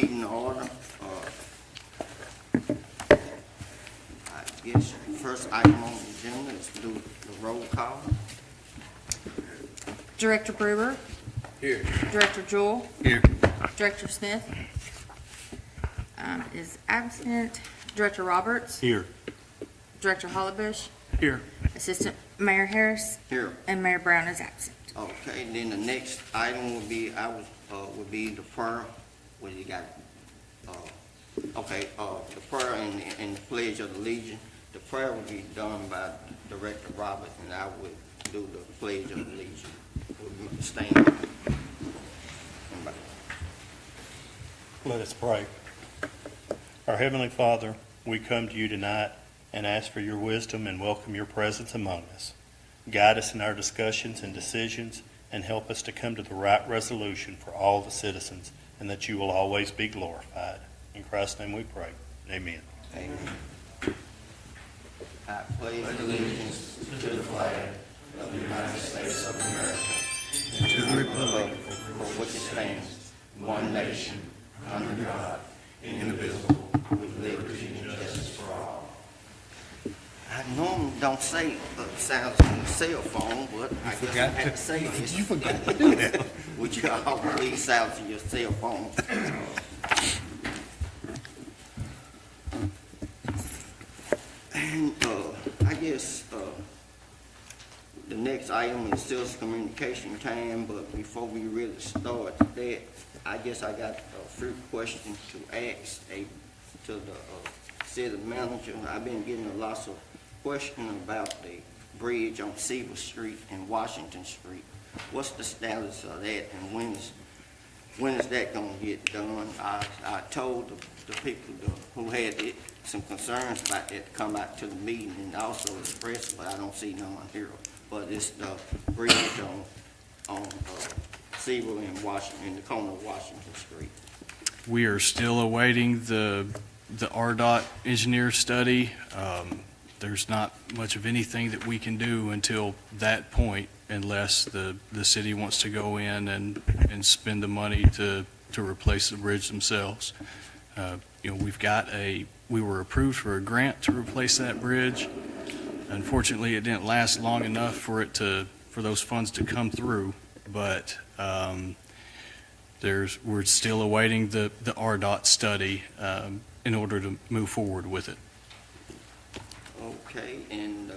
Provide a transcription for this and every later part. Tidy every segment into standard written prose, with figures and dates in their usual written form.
meeting to order. I guess first item on the agenda is to do the roll call. Director Brewer. Here. Director Jewell. Here. Director Smith is absent. Director Roberts. Here. Director Hollybush. Here. Assistant Mayor Harris. Here. And Mayor Brown is absent. Okay, then the next item would be, would be the prayer, what you got? The prayer and the pledge of allegiance. The prayer would be done by Director Roberts, and I would do the pledge of allegiance. Would stand. Let us pray. Our Heavenly Father, we come to you tonight and ask for your wisdom and welcome your presence among us. Guide us in our discussions and decisions and help us to come to the right resolution for all the citizens, and that you will always be glorified. In Christ's name we pray. Amen. Amen. I pledge allegiance to the flag of the United States of America and to the republic for which it stands, one nation, under God, indivisible, with liberty and justice for all. I normally don't say sounds on the cell phone, but I guess I had to say this. You forgot to do that. Would you all please sound to your cell phone? And I guess the next item is still communication time, but before we really start that, I guess I got a few questions to ask to the city manager. I've been getting lots of questions about the bridge on Seaver Street and Washington Street. What's the status of that, and when is that gonna get done? I told the people who had some concerns about that to come out to the meeting and also express, but I don't see none here. But it's the bridge on Seaver and Washington, in the corner of Washington Street. We are still awaiting the RDOT engineer study. There's not much of anything that we can do until that point, unless the city wants to go in and spend the money to replace the bridge themselves. We were approved for a grant to replace that bridge. Unfortunately, it didn't last long enough for those funds to come through, but we're still awaiting the RDOT study in order to move forward with it. Okay, and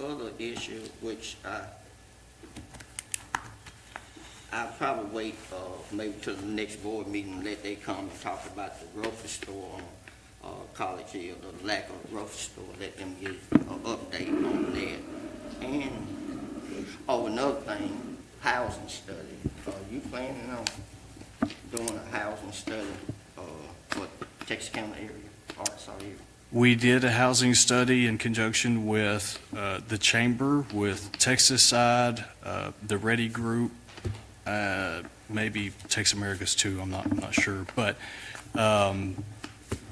other issue, which I'll probably wait maybe till the next board meeting and let they come and talk about the grocery store on College Hill, the lack of a grocery store, let them get an update on that. And, another thing, housing study. Are you planning on doing a housing study for Texas County area, Arkansas area? We did a housing study in conjunction with the chamber, with Texas side, the Ready Group, maybe Texas Americas too, I'm not sure. But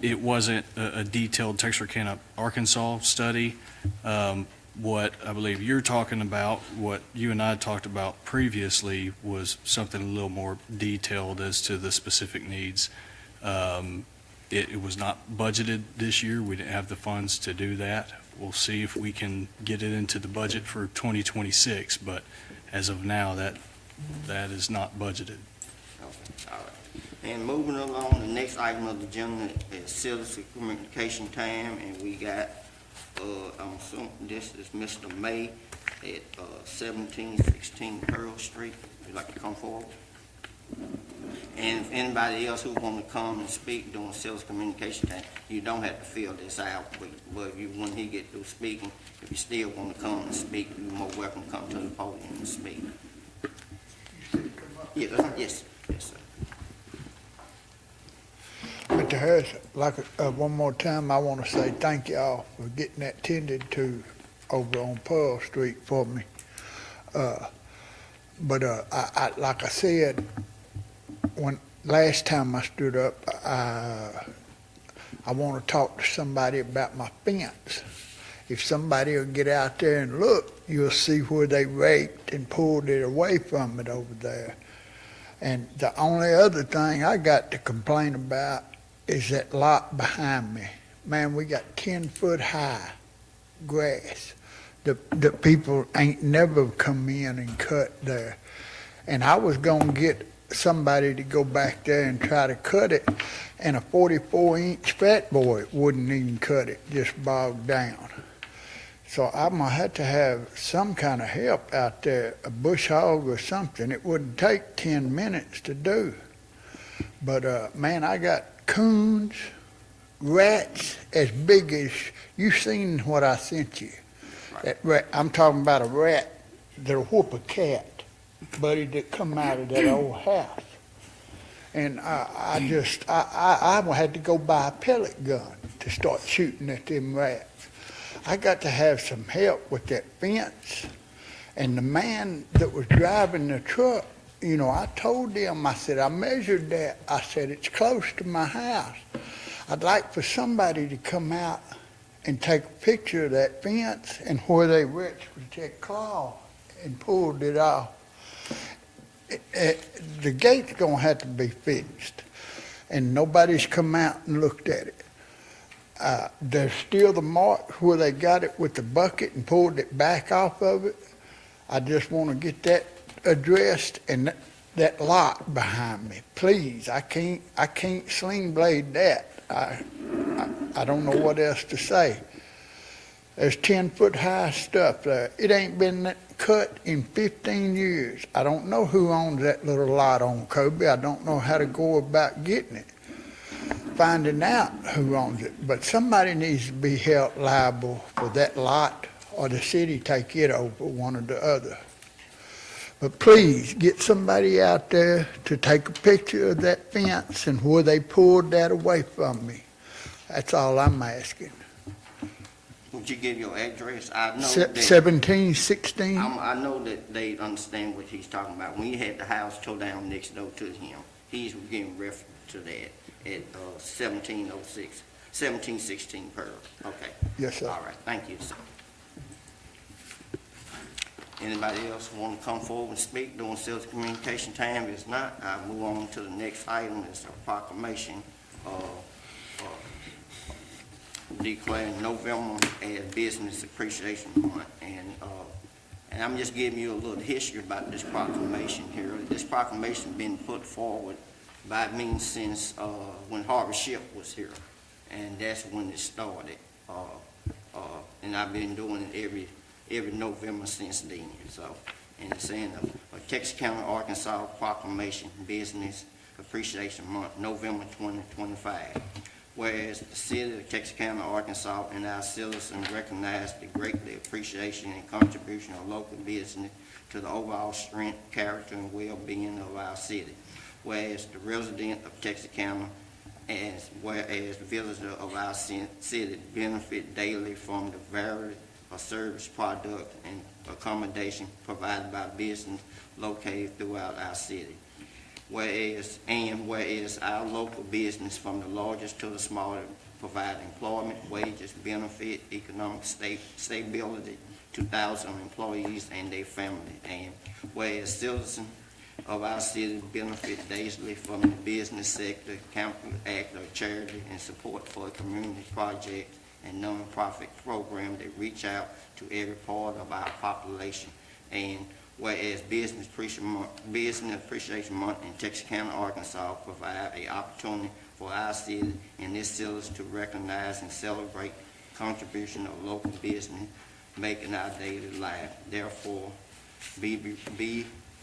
it wasn't a detailed Texarkana, Arkansas study. What I believe you're talking about, what you and I talked about previously, was something a little more detailed as to the specific needs. It was not budgeted this year. We didn't have the funds to do that. We'll see if we can get it into the budget for 2026, but as of now, that is not budgeted. Okay, all right. And moving along, the next item of the agenda is citizen communication time, and we got, I'm assuming this is Mr. May at 1716 Pearl Street. Would you like to come forward? And if anybody else who want to come and speak during sales communication time, you don't have to fill this out, but when he get through speaking, if you still want to come and speak, you're more welcome to come to the podium and speak. Yes, sir. Mr. Harris, one more time, I want to say thank y'all for getting that tended to over on Pearl Street for me. But like I said, when last time I stood up, I want to talk to somebody about my fence. If somebody will get out there and look, you'll see where they raked and pulled it away from it over there. And the only other thing I got to complain about is that lot behind me. Man, we got 10-foot high grass. The people ain't never come in and cut there. And I was gonna get somebody to go back there and try to cut it, and a 44-inch fat boy wouldn't even cut it, just bogged down. So I'm gonna have to have some kind of help out there, a bush hog or something. It wouldn't take 10 minutes to do. But, man, I got coons, rats as big as, you seen what I sent you. That rat, I'm talking about a rat that'll whoop a cat, buddy, that come out of that old house. And I had to go buy a pellet gun to start shooting at them rats. I got to have some help with that fence. And the man that was driving the truck, you know, I told them, I said, I measured that. I said, it's close to my house. I'd like for somebody to come out and take a picture of that fence and where they reached with that claw and pulled it off. The gate's gonna have to be fixed, and nobody's come out and looked at it. There's still the mark where they got it with the bucket and pulled it back off of it. I just want to get that addressed, and that lot behind me, please. I can't sling blade that. I don't know what else to say. There's 10-foot high stuff there. It ain't been cut in 15 years. I don't know who owns that little lot on Kobe. I don't know how to go about getting it, finding out who owns it. But somebody needs to be held liable for that lot, or the city take it over, one or the other. But please, get somebody out there to take a picture of that fence and where they pulled that away from me. That's all I'm asking. Would you give your address? I know that, 1716? I know that they understand what he's talking about. When he had the house tore down next door to him, he's giving reference to that at 1716 Pearl. Okay. Yes, sir. All right, thank you, sir. Anybody else want to come forward and speak during civil communication time? If not, I'll move on to the next item. It's a proclamation declaring November as Business Appreciation Month. And I'm just giving you a little history about this proclamation here. This proclamation been put forward by me since when Harvey Ship was here, and that's when it started. And I've been doing it every November since then. So, and it's in a Texas County, Arkansas proclamation, Business Appreciation Month, November 2025. Whereas the city of Texas County, Arkansas, and our citizens recognize the greatly appreciation and contribution of local business to the overall strength, character, and well-being of our city. Whereas the resident of Texas County, whereas the visitor of our city benefit daily from the variety of service, product, and accommodation provided by business located throughout our city. Whereas our local business, from the largest to the smaller, provide employment, wages, benefit, economic stability to thousands of employees and their family. And whereas citizens of our city benefit daily from the business sector, capital act of charity, and support for community projects and nonprofit programs that reach out to every part of our population. And whereas Business Appreciation Month in Texas County, Arkansas provide an opportunity for our city and its citizens to recognize and celebrate contribution of local business making our daily life. Therefore, be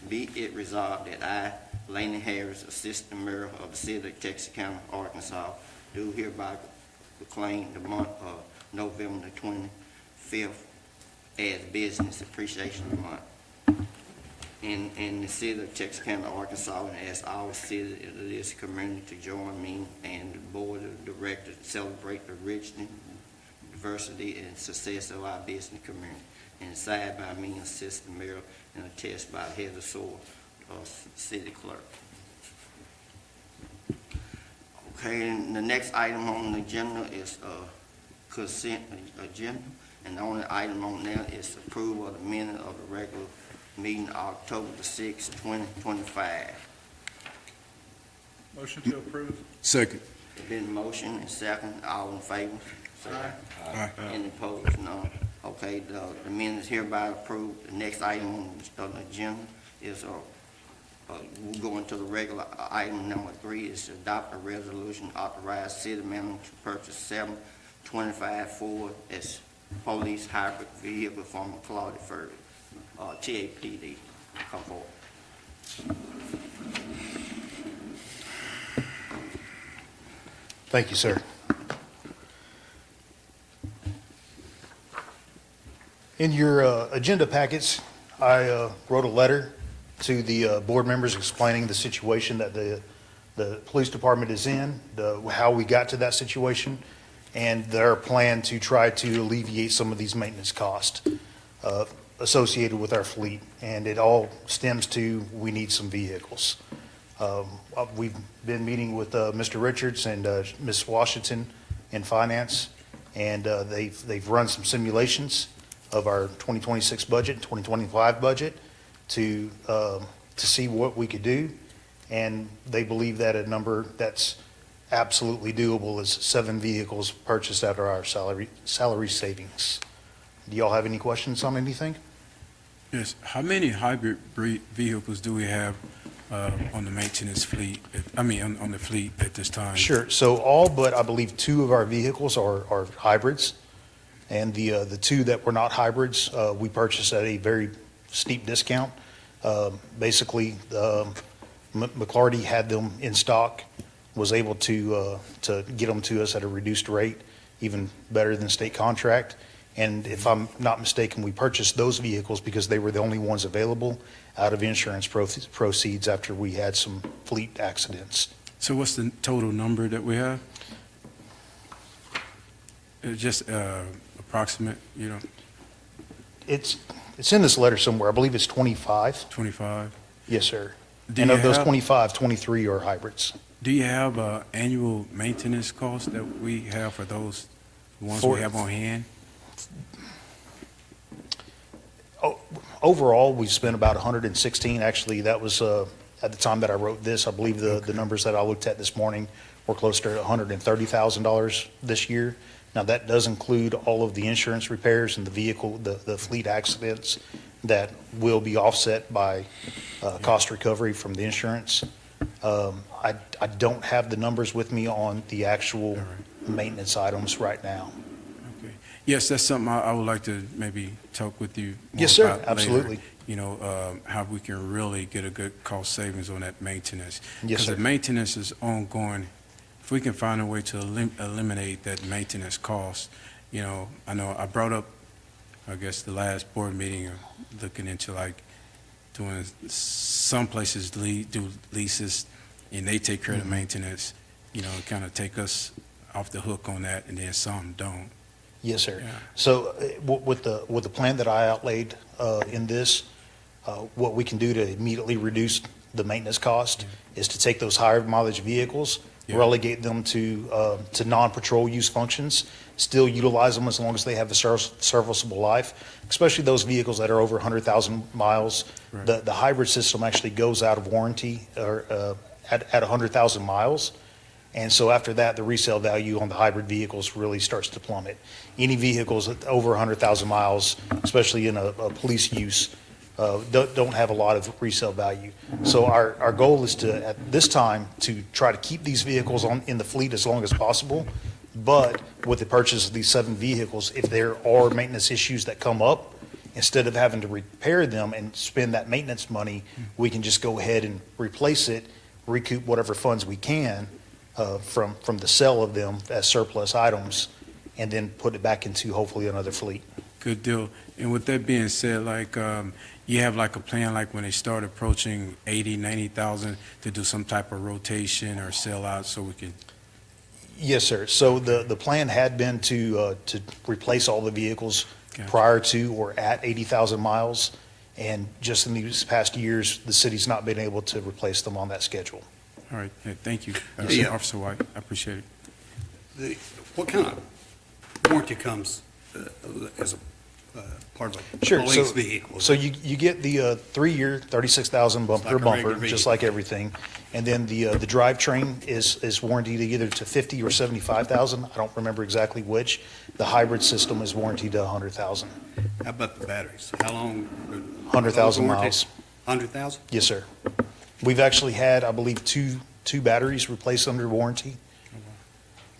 it resolved that I, Laney Harris, Assistant Mayor of the city of Texas County, Arkansas, do hereby proclaim the month of November the 25th as Business Appreciation Month in the city of Texas County, Arkansas, and ask our city of this community to join me and the board of directors to celebrate the richness, diversity, and success of our business community. And signed by me, Assistant Mayor, and attested by Heather Sewell, City Clerk. Okay, and the next item on the agenda is consent agenda, and the only item on there is approval of the minute of the regular meeting October the 6th, 2025. Motion to approve. Second. It's been motion and second, all in favor? Say Aye. Any opposed? None. Okay, the minutes hereby approved. The next item on the agenda is, we'll go into the regular, item number 3 is to adopt a resolution authorize city manager to purchase 725 Ford as police hybrid vehicle from Claudia Furley, TAPD. Come forward. Thank you, sir. In your agenda packets, I wrote a letter to the board members explaining the situation that the police department is in, how we got to that situation, and their plan to try to alleviate some of these maintenance costs associated with our fleet. And it all stems to, we need some vehicles. We've been meeting with Mr. Richards and Ms. Washington in finance, and they've run some simulations of our 2026 budget, 2025 budget, to see what we could do. And they believe that a number that's absolutely doable is 7 vehicles purchased out of our salary savings. Do y'all have any questions on anything? Yes, how many hybrid vehicles do we have on the maintenance fleet, on the fleet at this time? Sure. So all but, I believe, 2 of our vehicles are hybrids. And the 2 that were not hybrids, we purchased at a very steep discount. Basically, McClarty had them in stock, was able to get them to us at a reduced rate, even better than state contract. And if I'm not mistaken, we purchased those vehicles because they were the only ones available out of insurance proceeds after we had some fleet accidents. So what's the total number that we have? Just approximate, It's in this letter somewhere. I believe it's 25. 25? Yes, sir. Do And you of those have- 25, 23 are hybrids. Do you have annual maintenance costs that we have for those ones For- we have on hand? Overall, we spent about 116. Actually, that was, at the time that I wrote this, I believe the numbers that I looked at this morning were close to $130,000 this year. Now, that does include all of the insurance repairs and the vehicle, the fleet accidents that will be offset by cost recovery from the insurance. I don't have the numbers with me on the actual maintenance items right now. Okay. Yes, that's something I would like to maybe talk with you more Yes, sir. about later. Absolutely. How we can really get a good cost savings on that maintenance. Yes, sir. Because the maintenance is ongoing. If we can find a way to eliminate that maintenance cost, I know I brought up, I guess, the last board meeting, looking into like doing, some places do leases and they take care of the maintenance, kind of take us off the hook on that, and then some don't. Yes, sir. Yeah. So with the plan that I outlaid in this, what we can do to immediately reduce the maintenance cost is to take those higher mileage vehicles, Yeah. relegate them to non-patrol use functions, still utilize them as long as they have a serviceable life, especially those vehicles that are over 100,000 miles. Right. The hybrid system actually goes out of warranty or at 100,000 miles. And so after that, the resale value on the hybrid vehicles really starts to plummet. Any vehicles at over 100,000 miles, especially in a police use, don't have a lot of resale value. So our goal is to, at this time, to try to keep these vehicles in the fleet as long as possible. But with the purchase of these 7 vehicles, if there are maintenance issues that come up, instead of having to repair them and spend that maintenance money, we can just go ahead and replace it, recoup whatever funds we can from the sale of them as surplus items, and then put it back into hopefully another fleet. Good deal. And with that being said, like, you have like a plan, like when they start approaching 80, 90,000, to do some type of rotation or sell out so we can, Yes, sir. So the plan had been to replace all the vehicles Gotcha. prior to or at 80,000 miles. And just in these past years, the city's not been able to replace them on that schedule. all right, thank you, Yeah. Officer White, I appreciate it. What kind of warranty comes as a part of Sure, a police vehicle. So you get the 3-year, 36,000 bumper to like a regular bumper, just vehicle. like everything. And then the drivetrain is warranted either to 50 or 75,000. I don't remember exactly which. The hybrid system is warranted to 100,000. How about the batteries? How long? 100,000 miles. 100,000? Yes, sir. We've actually had, I believe, two batteries replaced under warranty.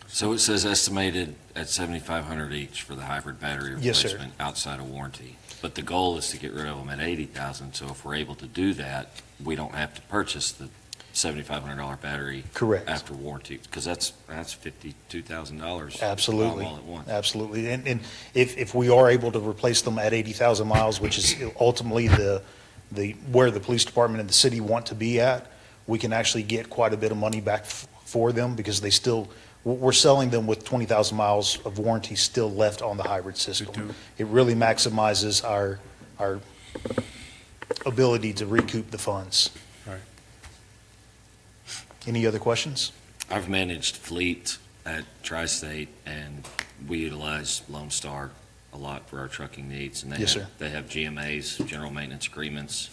So it says estimated at 7,500 each for the hybrid battery Yes, sir. replacement outside of warranty. But the goal is to get rid of them at 80,000, so if we're able to do that, we don't have to purchase the $7,500 battery Correct. after warranty, because that's $52,000. Absolutely. All at once. Absolutely. And if we are able to replace them at 80,000 miles, which is ultimately where the police department and the city want to be at, we can actually get quite a bit of money back for them because we're selling them with 20,000 miles of warranty still left on the hybrid system. It really maximizes our ability to recoup the funds. Right. Any other questions? I've managed fleet at Tri-State, and we utilize Lone Star a lot for our trucking needs. And Yes, sir. they have GMAs, general maintenance agreements.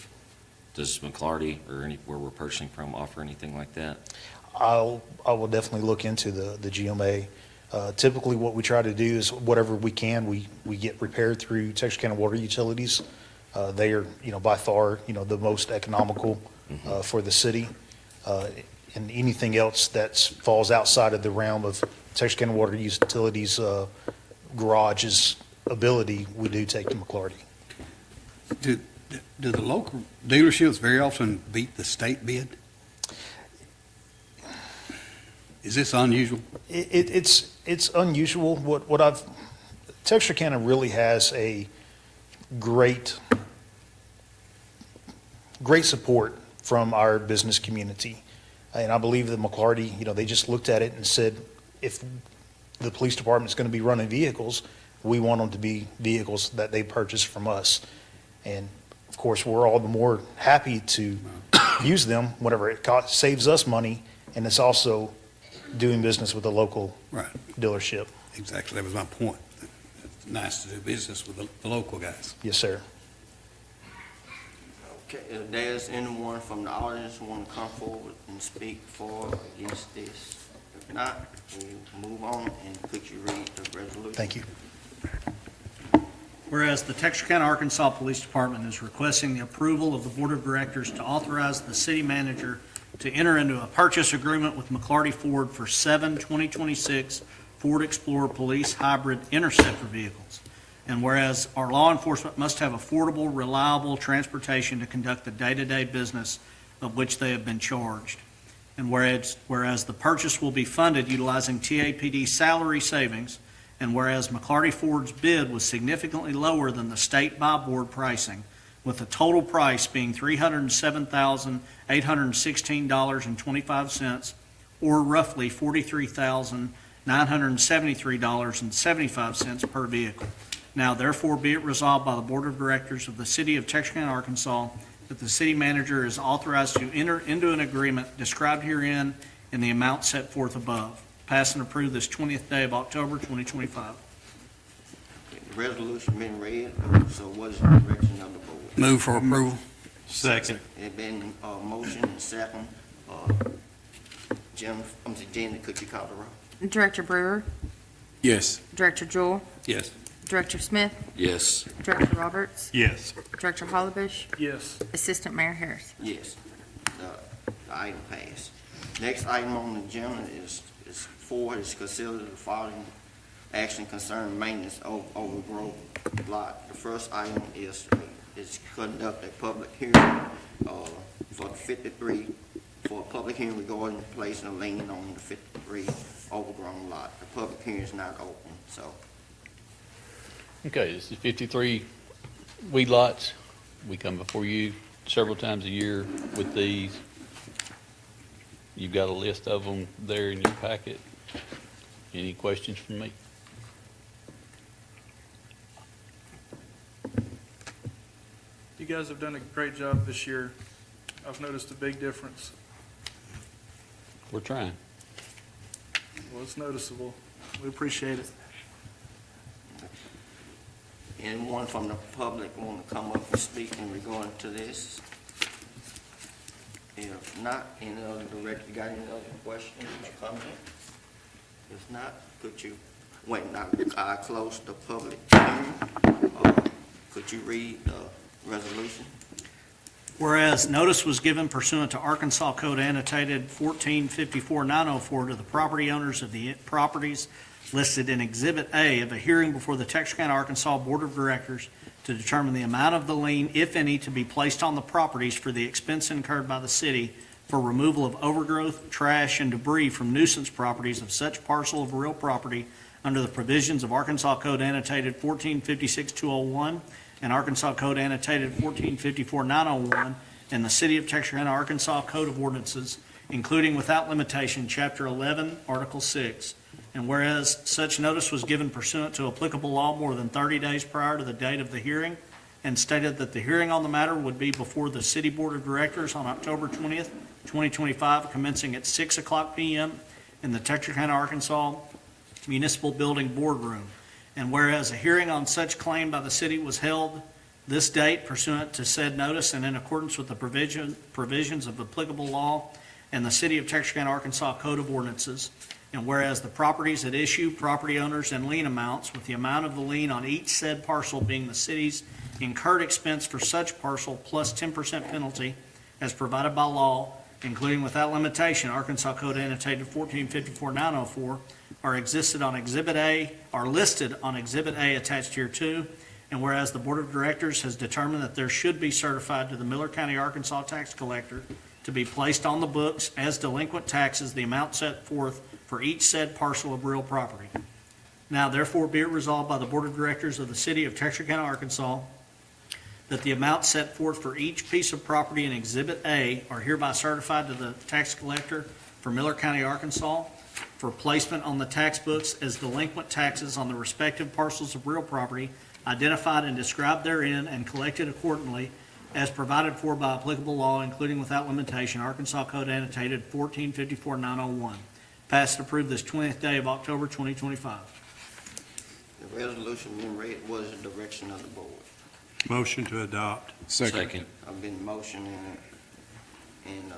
Does McClarty or anywhere we're purchasing from offer anything like that? I will definitely look into the GMA. Typically, what we try to do is whatever we can, we get repaired through Texas County Water Utilities. They are, by far, the most economical for the city. And anything else that falls outside of the realm of Texas County Water Utilities garage's ability, we do take to McClarty. Do the local dealerships very often beat the state bid? Is this unusual? It's unusual. Texarkana really has a great support from our business community. And I believe that McClarty, they just looked at it and said, if the police department's going to be running vehicles, we want them to be vehicles that they purchase from us. And of course, we're all the more happy to use them whenever it saves us money, and it's also doing business with a local Right, dealership. exactly. That was my point. It's nice to do business with the local guys. Yes, sir. Okay, if there's anyone from the audience who want to come forward and speak for or against this, if not, we'll move on and could you read the resolution? Thank you. Whereas the Texarkana, Arkansas Police Department is requesting the approval of the Board of Directors to authorize the city manager to enter into a purchase agreement with McClarty Ford for 7 2026 Ford Explorer Police Hybrid Interceptor vehicles. And whereas our law enforcement must have affordable, reliable transportation to conduct the day-to-day business of which they have been charged. And whereas the purchase will be funded utilizing TAPD salary savings, and whereas McClarty Ford's bid was significantly lower than the state buy board pricing, with the total price being $307,816.25, or roughly $43,973.75 per vehicle. Now therefore be it resolved by the Board of Directors of the City of Texarkana, Arkansas, that the city manager is authorized to enter into an agreement described herein in the amount set forth above. Pass and approve this 20th day of October, 2025. The resolution been read, so what is the direction of the board? Move for approval. Second. It been, motion and second, Jenny, could you call the roll? Director Brewer, Yes. Director Jewell, Yes. Director Smith, Yes. Director Roberts, Yes. Director Hollibush, Yes. Assistant Mayor Harris. Yes, the item passed. Next item on the agenda is consider the following action concerning maintenance of overgrown lot. The first item is conduct a public hearing, for a public hearing regarding placing a lien on the 53 overgrown lot. The public hearing is not open, so. Okay, this is 53 weed lots. We come before you several times a year with these. You've got a list of them there in your packet. Any questions from me? You guys have done a great job this year. I've noticed a big difference. We're trying. Well, it's noticeable. We appreciate it. Anyone from the public want to come up and speak in regard to this? If not, any other director got any other questions or comments? If not, could you, wait, now, I close the public hearing. Could you read the resolution? Whereas notice was given pursuant to Arkansas Code Annotated 1454904 to the property owners of the properties listed in Exhibit A of a hearing before the Texarkana, Arkansas Board of Directors to determine the amount of the lien, if any, to be placed on the properties for the expense incurred by the city for removal of overgrowth, trash, and debris from nuisance properties of such parcel of real property under the provisions of Arkansas Code Annotated 1456201 and Arkansas Code Annotated 1454901 and the City of Texarkana, Arkansas Code of Ordinances, including without limitation, Chapter 11, Article 6. And whereas such notice was given pursuant to applicable law more than 30 days prior to the date of the hearing, and stated that the hearing on the matter would be before the City Board of Directors on October 20th, 2025, commencing at 6:00 p.m. in the Texarkana, Arkansas Municipal Building Boardroom. And whereas a hearing on such claim by the city was held this date pursuant to said notice and in accordance with the provisions of applicable law and the City of Texarkana, Arkansas Code of Ordinances. And whereas the properties at issue, property owners, and lien amounts, with the amount of the lien on each said parcel being the city's incurred expense for such parcel plus 10% penalty as provided by law, including without limitation, Arkansas Code Annotated 1454904, are listed on Exhibit A attached here too. And whereas the Board of Directors has determined that there should be certified to the Miller County, Arkansas tax collector to be placed on the books as delinquent taxes the amount set forth for each said parcel of real property. Now therefore be it resolved by the Board of Directors of the City of Texarkana, Arkansas, that the amount set forth for each piece of property in Exhibit A are hereby certified to the tax collector for Miller County, Arkansas, for placement on the tax books as delinquent taxes on the respective parcels of real property identified and described therein and collected accordingly as provided for by applicable law, including without limitation, Arkansas Code Annotated 1454901. Passed and approved this 20th day of October 2025. The resolution being read was the direction of the board. Motion to adopt. Second. I've been motioning and,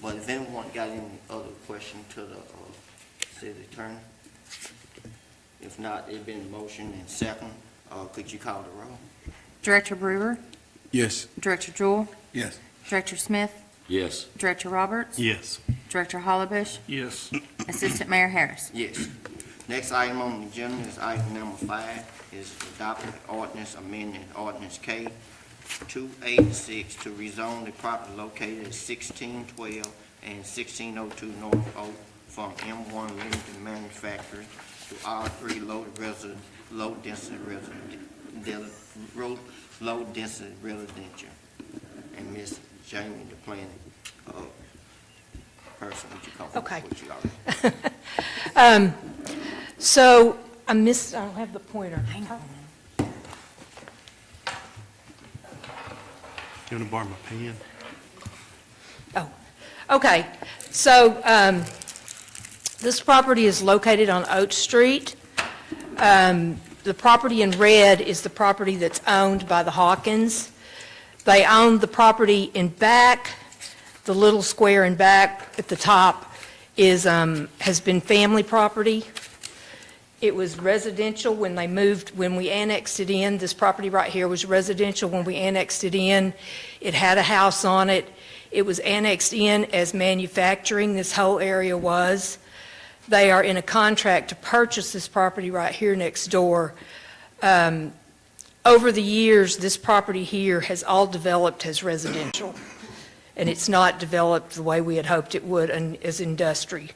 but if anyone got any other question to the, city attorney? If not, it's been motion and second. Could you call the roll? Director Brewer, Yes. Director Jewell, Yes. Director Smith, Yes. Director Roberts, Yes. Director Hollibush, Yes. Assistant Mayor Harris. Yes. Next item on the agenda is item number 5, is adopted ordinance amending ordinance K 286 to rezone the property located at 1612 and 1602 North Oak from M1 limited manufacturing to R3 low density residential. And Miss Jamie, the planning person, would you come forward? Okay. Would you all- So, I don't have the pointer. Hang on. You want to borrow my pen? Okay, so, this property is located on Oak Street. The property in red is the property that's owned by the Hawkins. They own the property in back, the little square in back at the top has been family property. It was residential when we annexed it in. This property right here was residential when we annexed it in. It had a house on it. It was annexed in as manufacturing, this whole area was. They are in a contract to purchase this property right here next door. Over the years, this property here has all developed as residential, and it's not developed the way we had hoped it would and as industrial.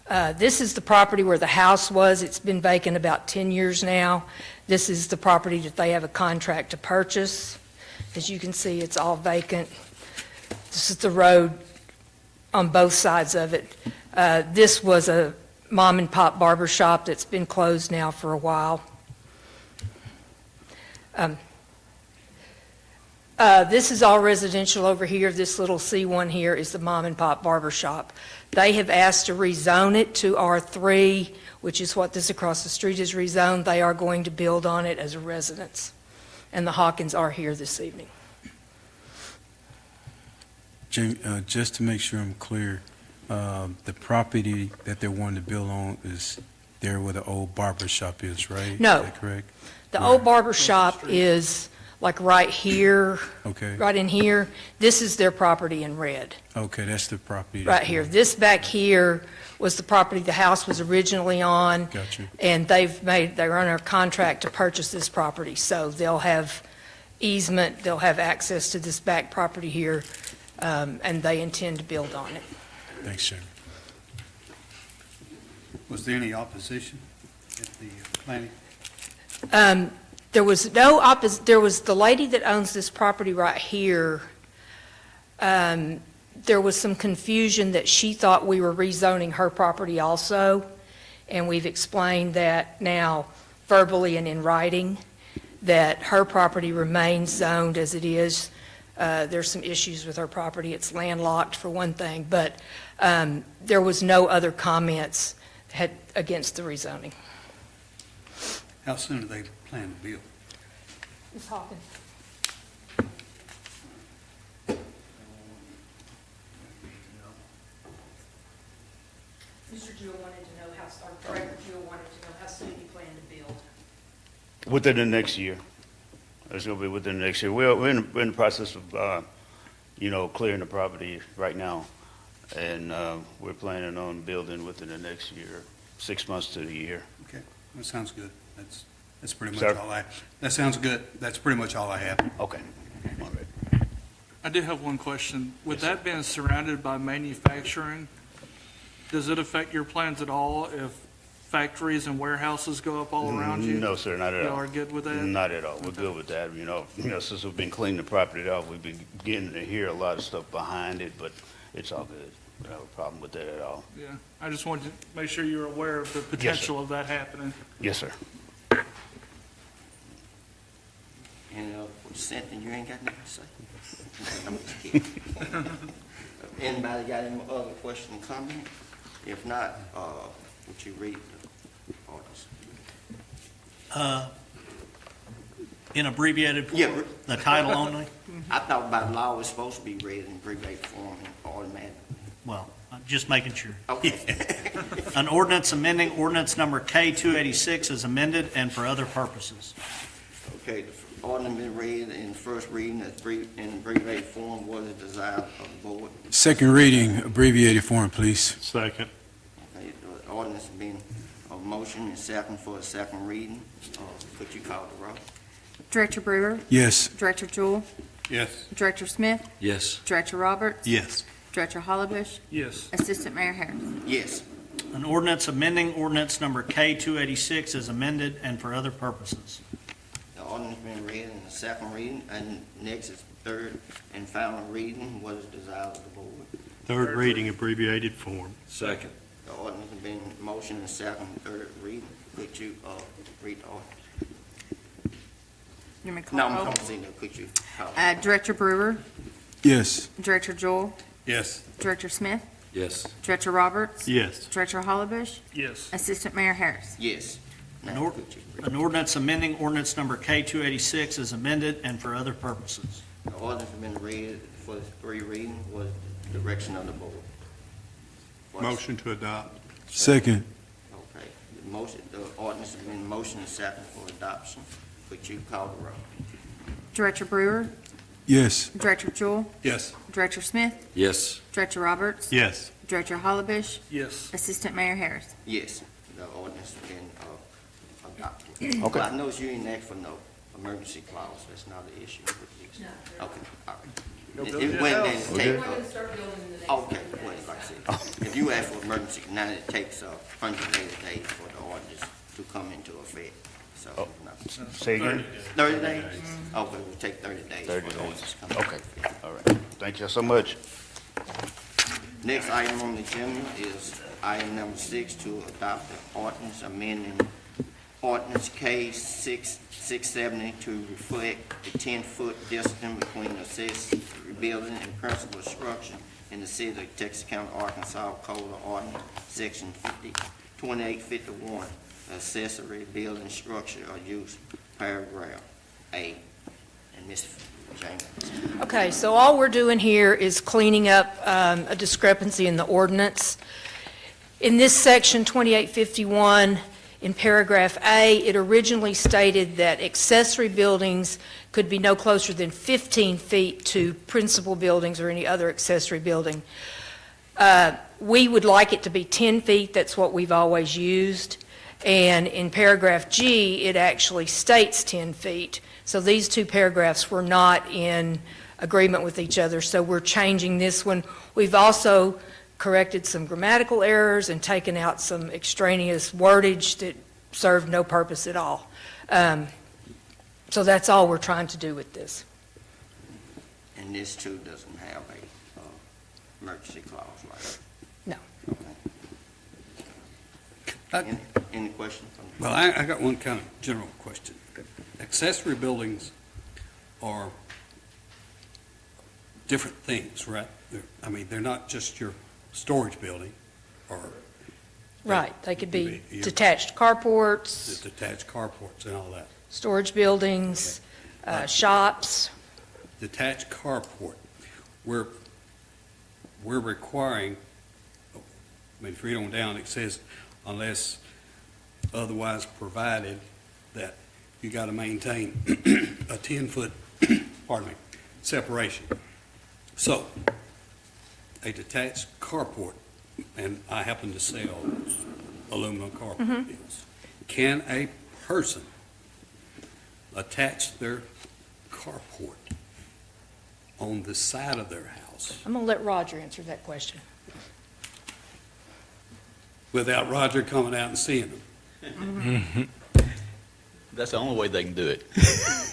This is the property where the house was. It's been vacant about 10 years now. This is the property that they have a contract to purchase. As you can see, it's all vacant. This is the road on both sides of it. This was a mom and pop barber shop that's been closed now for a while. This is all residential over here. This little C1 here is the mom and pop barber shop. They have asked to rezone it to R3, which is what this across the street is rezoned. They are going to build on it as a residence. And the Hawkins are here this evening. Jamie, just to make sure I'm clear, the property that they're wanting to build on is there where the old barber shop is, right? No. Is that correct? The old barber shop is like right here, Okay, right in here. This is their property in red. okay, that's the property. Right here. This back here was the property the house was originally on, Got you. and they're under contract to purchase this property. So they'll have easement, they'll have access to this back property here, and they intend to build on it. Thanks, Jamie. Was there any opposition at the planning? There was there was the lady that owns this property right here. There was some confusion that she thought we were rezoning her property also, and we've explained that now verbally and in writing, that her property remains zoned as it is. There's some issues with her property. It's landlocked for one thing, but there was no other comments against the rezoning. How soon do they plan to build? Ms. Hawkins? Mr. Jewell wanted to know how, or Director Jewell wanted to know how soon you plan to build. Within the next year. It's gonna be within the next year. We're in the process of, clearing the property right now. And, we're planning on building within the next year, 6 months to the year. Okay, that sounds good. That's pretty much Sir? all that sounds good. That's pretty much all I have. Okay. All right. I do have one question. With Yes, sir. that being surrounded by manufacturing, does it affect your plans at all if factories and warehouses go up all around you? No, sir, not at Y'all all. are good with that? Not at all. We're good with that. Since we've been cleaning the property off, we've been getting to hear a lot of stuff behind it, but it's all good. We don't have a problem with that at all. Yeah, I just wanted to make sure you were aware of the potential of that happening. Yes, sir. And, Cynthia, you ain't got nothing to say? I'm just kidding. Anybody got any other question or comment? If not, would you read the orders? In abbreviated Yeah. form, the title only? I thought by law it was supposed to be read in abbreviated form and automatic. Well, I'm just making sure. Okay. An ordinance amending ordinance number K-286 is amended and for other purposes. Okay, the ordinance been read in first reading in abbreviated form. What is the desire of the board? Second reading, abbreviated form, please. Second. Okay, the ordinance has been a motion and second for a second reading. Could you call the roll? Director Brewer? Yes. Director Jewell? Yes. Director Smith? Yes. Director Roberts? Yes. Director Hollebush? Yes. Assistant Mayor Harris? Yes. An ordinance amending ordinance number K-286 is amended and for other purposes. The ordinance been read in the second reading, and next is third and final reading. What is the desire of the board? Third reading, abbreviated form. Second. The ordinance has been motion and second, third reading. Could you, read the ordinance? You want me to call No, the I'm roll? saying, could you call? Director Brewer? Yes. Director Jewell? Yes. Director Smith? Yes. Director Roberts? Yes. Director Hollebush? Yes. Assistant Mayor Harris? Yes. An Now, or- could you read? An ordinance amending ordinance number K-286 is amended and for other purposes. The ordinance has been read for the three reading. What is the direction of the board? What's- Motion to adopt. Second. Okay, the ordinance has been motion and second for adoption. Could you call the roll? Director Brewer? Yes. Director Jewell? Yes. Director Smith? Yes. Director Roberts? Yes. Director Hollebush? Yes. Assistant Mayor Harris? Yes, the ordinance has been adopted. Okay. Well, I noticed you didn't ask for no emergency clause. That's not an issue with these. Okay, all right. It went then to take, okay, well, like I said, if you ask for emergency, now it takes 180 days for the ordinance to come into effect. So, no. Say again? 30 days? Okay, we'll take 30 days. 30 for the ordinance days. to come into Okay. effect. All right. Thank you so much. Next item on the agenda is item number 6 to adopt the ordinance amending ordinance K-6 670 to reflect the 10-foot distance between accessory building and principal structure in the city of Texas County, Arkansas, Code of Ordinance, Section 2851, accessory building structure or use, paragraph A. And Ms. James. Okay, so all we're doing here is cleaning up a discrepancy in the ordinance. In this section 2851, in paragraph A, it originally stated that accessory buildings could be no closer than 15 feet to principal buildings or any other accessory building. We would like it to be 10 feet, that's what we've always used. And in paragraph G, it actually states 10 feet. So these two paragraphs were not in agreement with each other, so we're changing this one. We've also corrected some grammatical errors and taken out some extraneous wordage that served no purpose at all. So that's all we're trying to do with this. And this too doesn't have a emergency clause, right? No. Any questions? Well, I got one kind of general question. Accessory buildings are different things, right? I mean, they're not just your storage building or Right, they could be Your- detached carports, detached carports and all that. storage buildings, shops. Detached carport, we're requiring, I mean, if you read on down, it says unless otherwise provided that you got to maintain a 10-foot, pardon me, separation. So, a detached carport, and I happen to sell aluminum carport deals. Can a person attach their carport on the side of their house I'm going to let Roger answer that question. without Roger coming out and seeing them? That's the only way they can do it,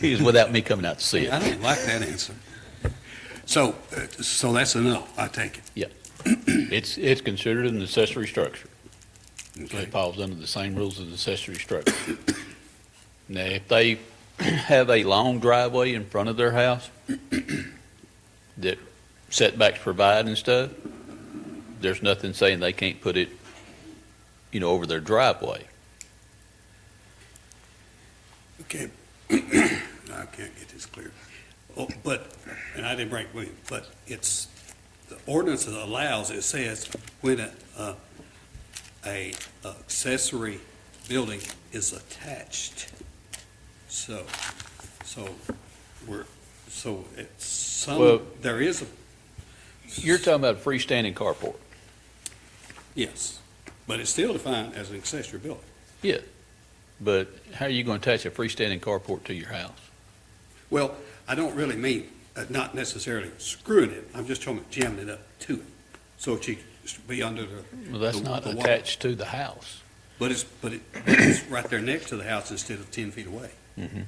is without me coming out to see I it. don't like that answer. So that's a no, I take it. It's considered an accessory structure. So Okay. it falls under the same rules as accessory structure. Now, if they have a long driveway in front of their house that setbacks provide and stuff, there's nothing saying they can't put it, over their driveway. Okay. I can't get this clear. Oh, but, and I didn't break William, but it's, the ordinance allows, it says when a accessory building is attached. So it's Well- there is a, You're talking about a freestanding carport. yes, but it's still defined as an accessory building. Yeah, but how are you going to attach a freestanding carport to your house? Well, I don't really mean, not necessarily screwing it, I'm just talking about jamming it up to it, so it should be under the. Well, that's the- not the wall. attached to the house. But it's right there next to the house instead of 10 feet away. Mhm.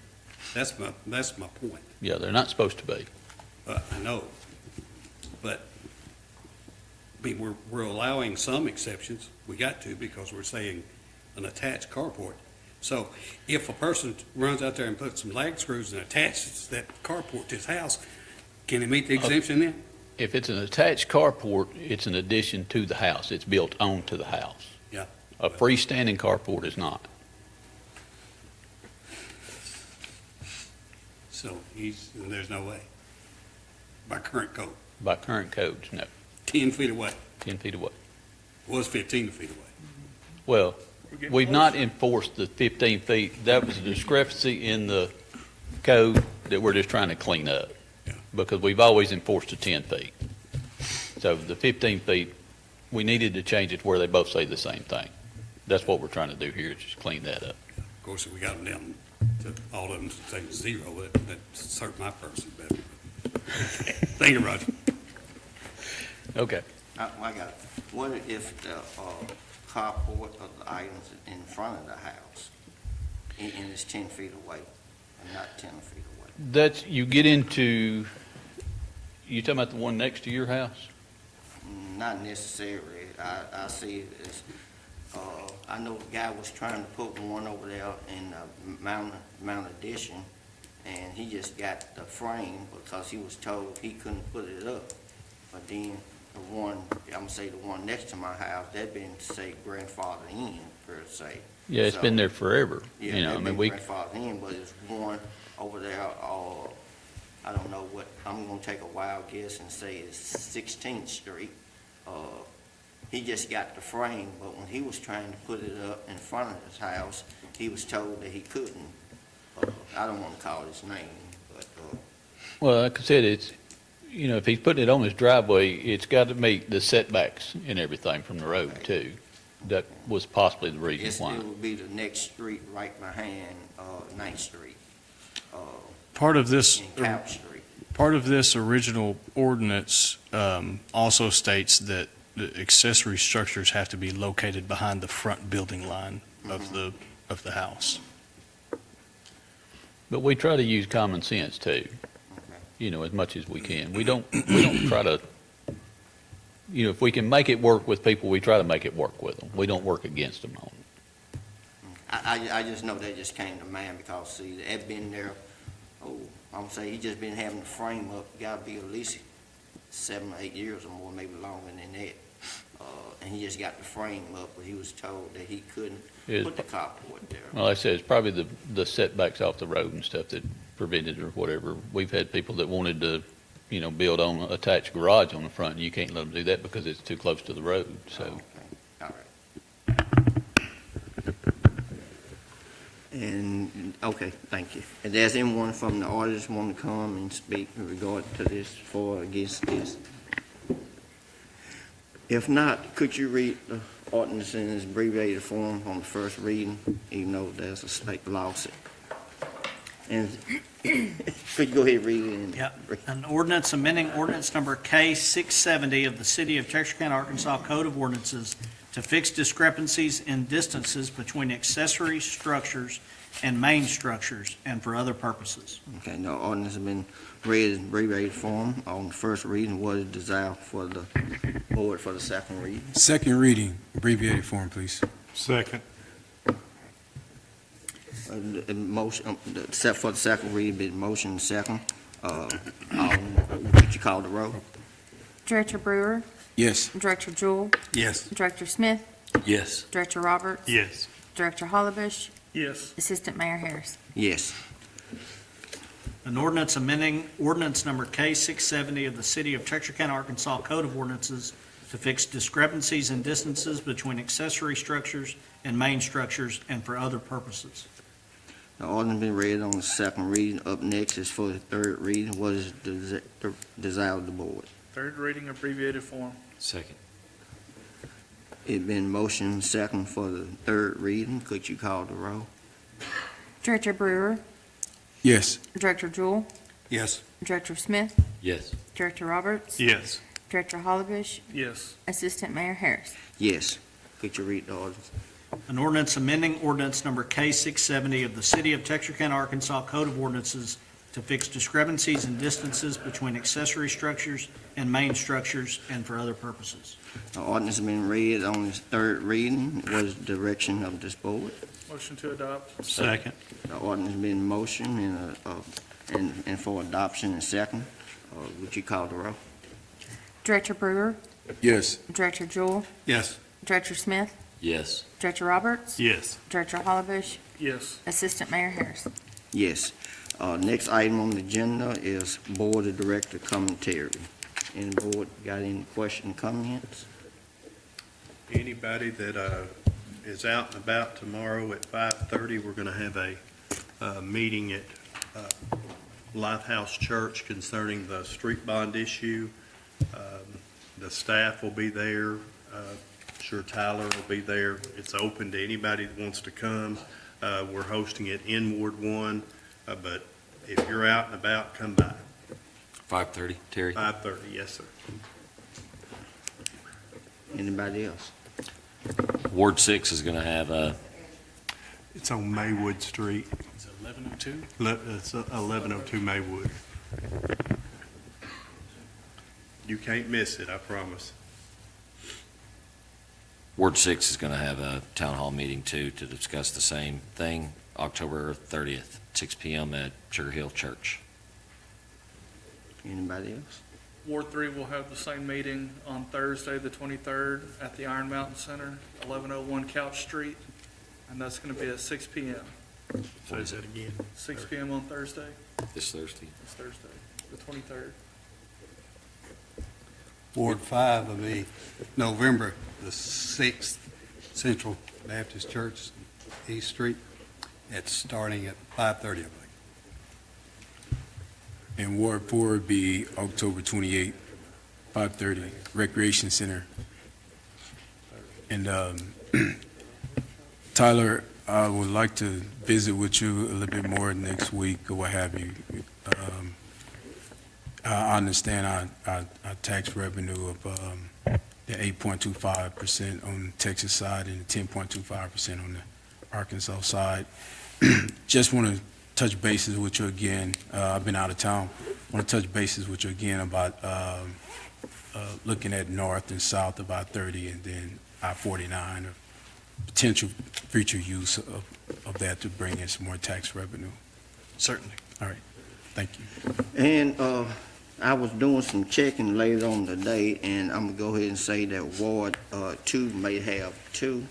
That's my point. Yeah, they're not supposed to be. I know, but, I mean, we're allowing some exceptions, we got to, because we're saying an attached carport. So if a person runs out there and puts some lag screws and attaches that carport to his house, can he meet the exemption then? If it's an attached carport, it's an addition to the house. It's built onto the house. Yeah. A freestanding carport is not. So there's no way, by current code, By current codes, no, 10 feet away, 10 feet away. was 15 feet away. Well, We're getting we've not closer. enforced the 15 feet. That was a discrepancy in the code that we're just trying to clean up. Yeah. Because we've always enforced the 10 feet. So the 15 feet, we needed to change it to where they both say the same thing. That's what we're trying to do here, is just clean that up. Of course, if we got them down to all of them say zero, that's hurt my person better. Thank you, Roger. Okay. I got it. What if the carport of the items in front of the house, and it's 10 feet away, and not 10 feet away? That's, you get into, you talking about the one next to your house? Not necessarily. I see it as I know the guy was trying to put one over there in Mount Addition, and he just got the frame because he was told he couldn't put it up. But then the one, I'm gonna say the one next to my house, that been, say, grandfathered in, per se. Yeah, it's So, been there forever. Yeah, You know, I that mean, been grandfathered in, but it's one over there, I don't know what, I'm gonna take a wild guess and say it's 16th Street. He just got the frame, but when he was trying to put it up in front of his house, he was told that he couldn't. I don't wanna call his name, but, well, like I said, it's, you know, if he's putting it on his driveway, it's got to meet the setbacks and everything from the road too. That was possibly the reason it why. would be the next street right behind, 9th Street, Part of this, in Cow Street. part of this original ordinance also states that the accessory structures have to be located behind the front building line of the house. But we try to use common sense too, you know, as much as we can. We don't try to, you know, if we can make it work with people, we try to make it work with them. We don't work against them on it. I just know that just came to mind because, see, they've been there, I'm gonna say, he just been having the frame up, gotta be at least 7 or 8 years or more, maybe longer than that. And he just got the frame up, but he was told that he couldn't Is- put the carport there. Well, like I said, it's probably the setbacks off the road and stuff that prevented it or whatever. We've had people that wanted to, you know, build on an attached garage on the front, and you can't let them do that because it's too close to the road, so. Okay, all right. And, okay, thank you. And there's anyone from the audience want to come and speak in regard to this, for or against this? If not, could you read the ordinance in its abbreviated form on the first reading, even though there's a state lawsuit? And could you go ahead and read it? Yep. An ordinance amending ordinance number K-670 of the City of Texarkana, Arkansas Code of Ordinances to fix discrepancies in distances between accessory structures and main structures and for other purposes. Okay, no ordinance has been read in abbreviated form on the first reading. What is desired for the board for the second reading? Second reading, abbreviated form, please. Second. The motion, except for the second reading, been motion second. Could you call the roll? Director Brewer, Yes. Director Jewell, Yes. Director Smith, Yes. Director Roberts, Yes. Director Hollibush, Yes. Assistant Mayor Harris. Yes. An ordinance amending ordinance number K-670 of the City of Texarkana, Arkansas Code of Ordinances to fix discrepancies in distances between accessory structures and main structures and for other purposes. The ordinance been read on the second reading. Up next is for the third reading. What is the desire of the board? Third reading, abbreviated form. Second. It been motion second for the third reading. Could you call the roll? Director Brewer, Yes. Director Jewell, Yes. Director Smith, Yes. Director Roberts, Yes. Director Hollibush, Yes. Assistant Mayor Harris. Yes. Could you read the ordinance? An ordinance amending ordinance number K-670 of the City of Texarkana, Arkansas Code of Ordinances to fix discrepancies in distances between accessory structures and main structures and for other purposes. The ordinance has been read on its third reading. What is the direction of this board? Motion to adopt. Second. The ordinance has been motion and for adoption and second. Would you call the roll? Director Brewer, Yes. Director Jewell, Yes. Director Smith, Yes. Director Roberts, Yes. Director Hollibush, Yes. Assistant Mayor Harris. Yes. Next item on the agenda is Board of Director commentary. Any board got any question, comments? Anybody that is out and about tomorrow at 5:30, we're going to have a meeting at Lifehouse Church concerning the street bond issue. The staff will be there. Sure Tyler will be there. It's open to anybody that wants to come. We're hosting it in Ward 1, but if you're out and about, come by. 5:30, Terry? 5:30, yes, sir. Anybody else? Ward 6 is going to have a, It's on Maywood Street. Is it 11:02? It's 1102 Maywood. You can't miss it, I promise. Ward 6 is going to have a town hall meeting too to discuss the same thing, October 30th, 6 PM at Sugar Hill Church. Anybody else? Ward 3 will have the same meeting on Thursday, the 23rd, at the Iron Mountain Center, 1101 Couch Street, and that's going to be at 6 PM. Say that again. 6 PM on Thursday, This Thursday. it's Thursday, the 23rd. Ward 5 will be November the 6th, Central Baptist Church, East Street. It's starting at 5:30, I believe. And Ward 4 would be October 28th, 5:30, Recreation Center. And Tyler, I would like to visit with you a little bit more next week or what have you. I understand our tax revenue of the 8.25% on the Texas side and the 10.25% on the Arkansas side. Just want to touch bases with you again. I've been out of town. Want to touch bases with you again about looking at north and south of I-30 and then I-49, or potential future use of that to bring in some more tax revenue. Certainly. All right, thank you. And I was doing some checking later on today, and I'm gonna go ahead and say that Ward 2 may have two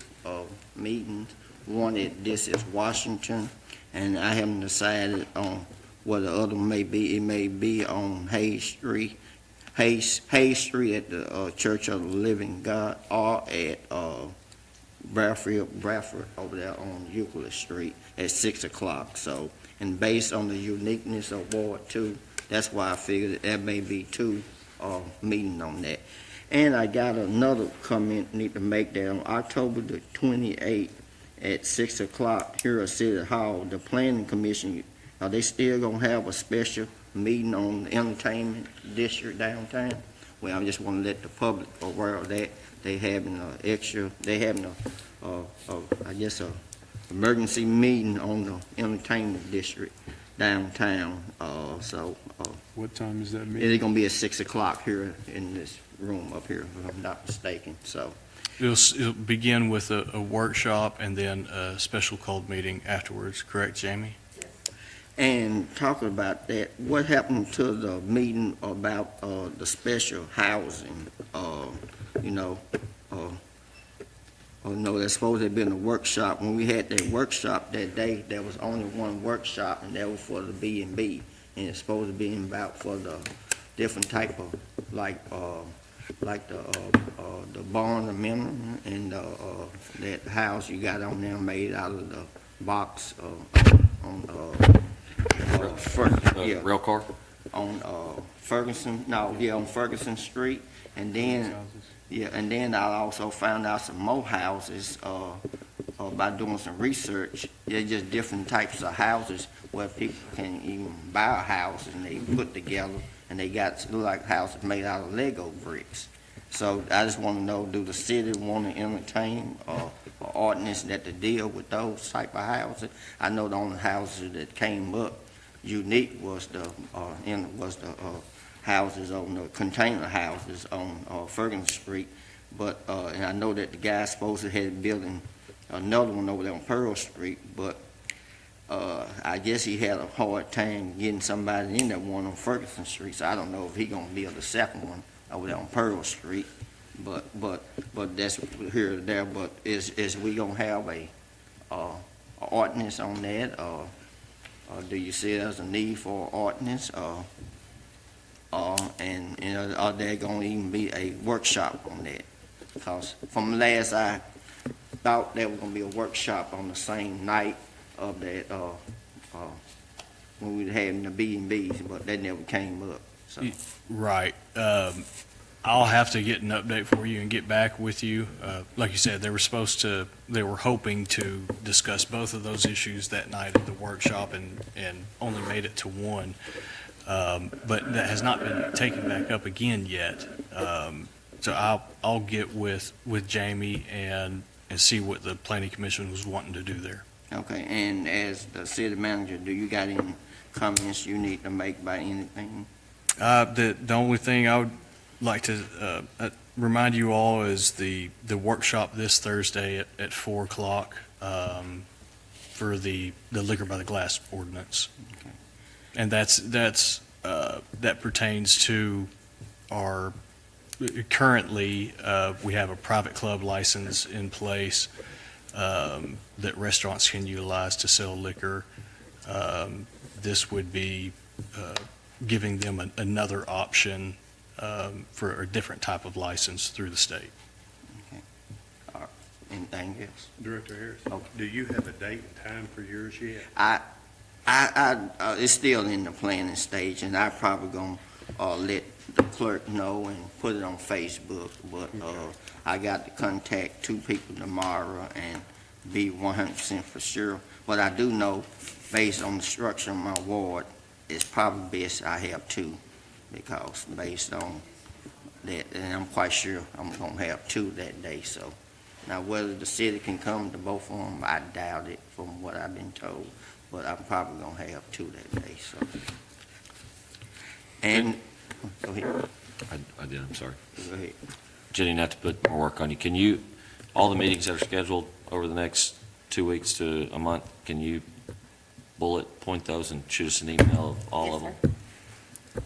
meetings. One this is Washington, and I haven't decided on what the other may be. It may be on Hayes Street at the Church of the Living God, or at Bradford over there on Euclid Street at 6 o'clock. So, and based on the uniqueness of Ward 2, that's why I figured that there may be two meetings on that. And I got another comment need to make there on October the 28th at 6 o'clock here at City Hall. The Planning Commission, are they still gonna have a special meeting on the entertainment district downtown? Well, I just want to let the public aware of that. They having I guess a emergency meeting on the entertainment district downtown. What time is that meeting? It's gonna be at 6 o'clock here in this room up here, if I'm not mistaken, so. It'll begin with a workshop and then a special called meeting afterwards, correct, Jamie? And talking about that, what happened to the meeting about the special housing? No, there's supposed to have been a workshop. When we had that workshop that day, there was only one workshop, and that was for the B&B. And it's supposed to be about for the different type of, like the barn amendment and that house you got on there made out of the box Rail car? on Ferguson Street, and then I also found out some more houses by doing some research. They're just different types of houses where people can even buy a house and they put together, and they look like houses made out of Lego bricks. So I just want to know, do the city want to entertain an ordinance that to deal with those type of houses? I know the only houses that came up unique was the houses on the container houses on Ferguson Street, but and I know that the guy's supposed to have building another one over there on Pearl Street, but I guess he had a hard time getting somebody in that one on Ferguson Street, so I don't know if he gonna build the second one over there on Pearl Street, but that's here or there. But is we gonna have a ordinance on that, or do you see there's a need for an ordinance, and are there gonna even be a workshop on that? Because from last I thought there was gonna be a workshop on the same night of that, when we were having the B&Bs, but that never came up, so. Right. I'll have to get an update for you and get back with you. Like you said, they were hoping to discuss both of those issues that night at the workshop and only made it to one. But that has not been taken back up again yet. So I'll get with Jamie and see what the planning commission was wanting to do there. Okay, and as the city manager, do you got any comments you need to make about anything? The only thing I would like to remind you all is the workshop this Thursday at 4 o'clock for the liquor by the glass ordinance. Okay. And that pertains to our, currently, we have a private club license in place that restaurants can utilize to sell liquor. This would be giving them another option for a different type of license through the state. Anything else? Director Harris, Okay. do you have a date and time for yours yet? It's still in the planning stage, and I probably gonna, let the clerk know and put it on Facebook, but, I got to contact 2 people tomorrow and be 100% for sure. But I do know, based on the structure of my ward, it's probably best I have 2, because based on that, and I'm quite sure I'm gonna have 2 that day, so. Now, whether the city can come to both of them, I doubt it from what I've been told, but I'm probably gonna have 2 that day, so. And, go ahead, I did, I'm sorry. go ahead. Jenny, not to put more work on you, can you, all the meetings that are scheduled over the next 2 weeks to a month, can you bullet point those and shoot us an email of all Yes, of them?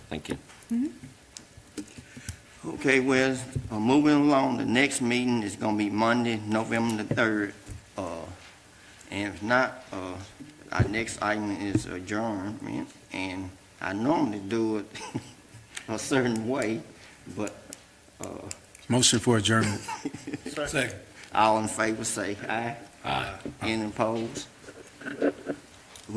Thank you. Okay, well, moving along, the next meeting is gonna be Monday, November the 3rd. And if not, our next item is adjournment, and I normally do it a certain way, but, Motion for adjournment. Second. all in favor say aye. Aye. Any opposed?